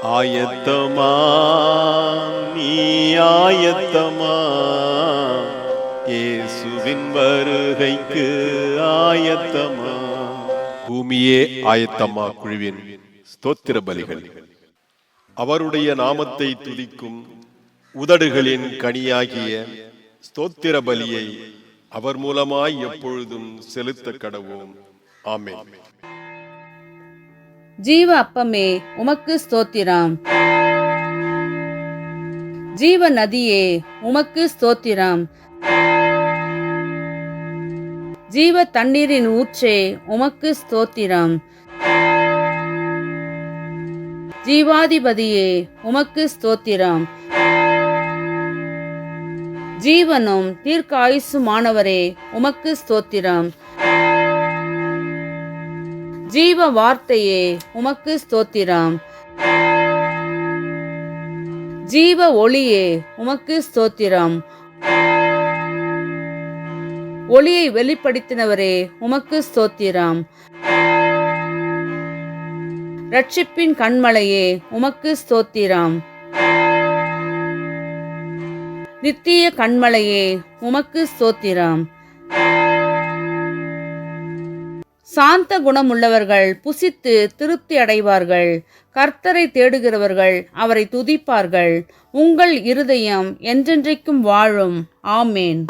ஆயத்தமா நீ ஆயத்தமா, இயேசுவின் வருகைக்கு ஆயத்தமா. பூமியே ஆயத்தமா குழுவின் ஸ்தோத்திர பலிகள். அவருடைய நாமத்தை துதிக்கும் உதடுகளின் கனியாகிய ஸ்தோத்திர பலியை அவர் மூலமாய் எப்பொழுதும் செலுத்த கடவோம். ஆமென். ஜீவ அப்பமே உமக்கு ஸ்தோத்திரம். ஜீவ நதியே உமக்கு ஸ்தோத்திரம். ஜீவ தண்ணீரின் ஊற்றே உமக்கு ஸ்தோத்திரம். ஜீவாதிபதியே உமக்கு ஸ்தோத்திரம். ஜீவனும் தீர்க்காயுசுமானவரே உமக்கு ஸ்தோத்திரம். ஜீவ வார்த்தையே உமக்கு ஸ்தோத்திரம். ஜீவ ஒளியே உமக்கு ஸ்தோத்திரம். ஒளியை வெளிப்படுத்தினவரே உமக்கு ஸ்தோத்திரம். இரட்சிப்பின் கண்மலையே உமக்கு ஸ்தோத்திரம். நித்திய கண்மலையே உமக்கு ஸ்தோத்திரம். சாந்த குணமுள்ளவர்கள் புசித்து திருப்தி அடைவார்கள். கர்த்தரை தேடுகிறவர்கள் அவரை துதிப்பார்கள். உங்கள் இருதயம் என்றென்றைக்கும் வாழும். ஆமேன்.